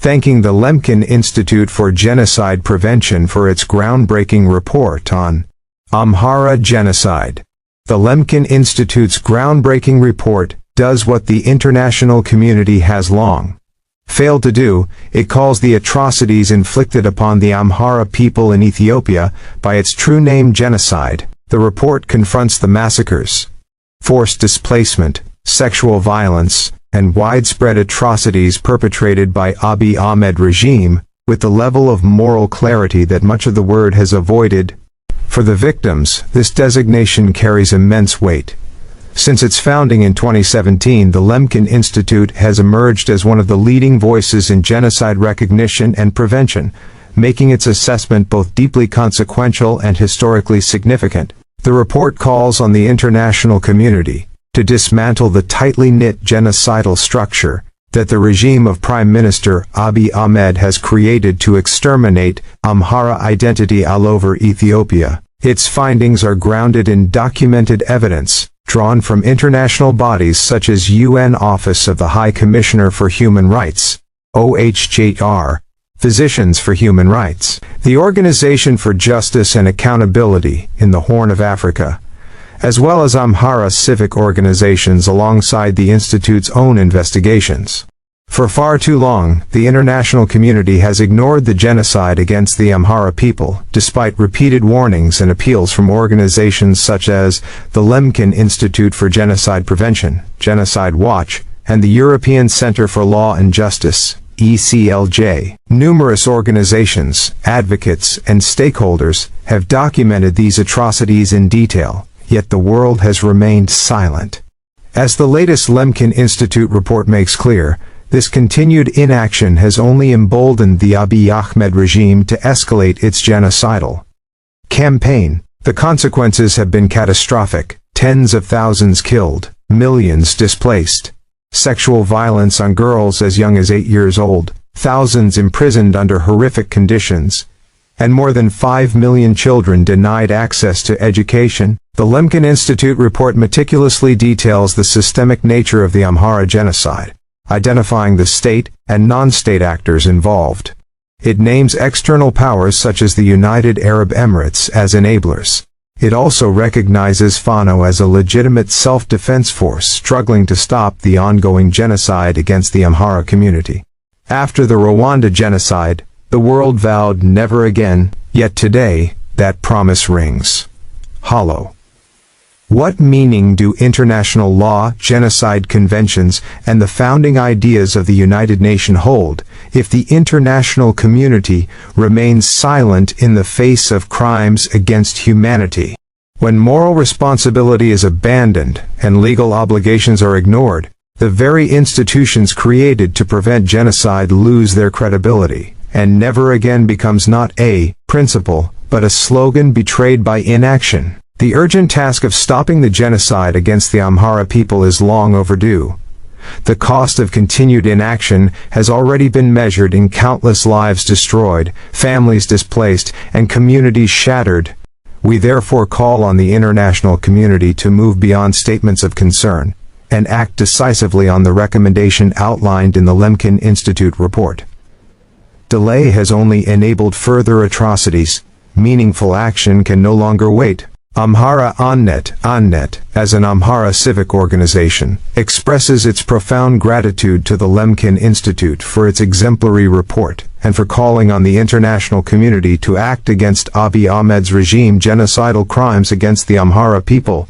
thanking the Lemkin Institute for Genocide Prevention for its groundbreaking report on Amhara Genocide. The Lemkin Institute's groundbreaking report does what the international community has long failed to do. It calls the atrocities inflicted upon the Amhara people in Ethiopia by its true name, genocide. The report confronts the massacres, forced displacement, sexual violence, and widespread atrocities perpetrated by Abiy Ahmed regime, with the level of moral clarity that much of the world has avoided. For the victims, this designation carries immense weight. Since its founding in 2017, the Lemkin Institute has emerged as one of the leading voices in genocide recognition and prevention, making its assessment both deeply consequential and historically significant. The report calls on the international community to dismantle the tightly knit genocidal structure that the regime of Prime Minister Abiy Ahmed has created to exterminate Amhara identity all over Ethiopia. Its findings are grounded in documented evidence, drawn from international bodies such as UN Office of the High Commissioner for Human Rights, OHCHR, Physicians for Human Rights, the Organization for Justice and Accountability in the Horn of Africa, as well as Amhara civic organizations alongside the Institute's own investigations. For far too long, the international community has ignored the genocide against the Amhara people, despite repeated warnings and appeals from organizations such as the Lemkin Institute for Genocide Prevention, Genocide Watch, and the European Centre for Law and Justice, ECLJ. Numerous organizations, advocates, and stakeholders have documented these atrocities in detail, yet the world has remained silent. As the latest Lemkin Institute report makes clear, this continued inaction has only emboldened the Abiy Ahmed regime to escalate its genocidal campaign. The consequences have been catastrophic: tens of thousands killed, millions displaced, sexual violence on girls as young as 8 years old, thousands imprisoned under horrific conditions, and more than 5 million children denied access to education. The Lemkin Institute report meticulously details the systemic nature of the Amhara genocide, identifying the state and non-state actors involved. It names external powers such as the United Arab Emirates as enablers. It also recognizes FANO as a legitimate self-defense force struggling to stop the ongoing genocide against the Amhara community. After the Rwanda genocide, the world vowed never again, yet today, that promise rings hollow. What meaning do international law, genocide conventions, and the founding ideas of the United Nations hold if the international community remains silent in the face of crimes against humanity? When moral responsibility is abandoned and legal obligations are ignored, the very institutions created to prevent genocide lose their credibility, and never again becomes not a principle, but a slogan betrayed by inaction. The urgent task of stopping the genocide against the Amhara people is long overdue. The cost of continued inaction has already been measured in countless lives destroyed, families displaced, and communities shattered. We therefore call on the international community to move beyond statements of concern and act decisively on the recommendation outlined in the Lemkin Institute report. Delay has only enabled further atrocities. Meaningful action can no longer wait. Amhara onNet, as an Amhara civic organization, expresses its profound gratitude to the Lemkin Institute for its exemplary report, and for calling on the international community to act against Abiy Ahmed's regime genocidal crimes against the Amhara people.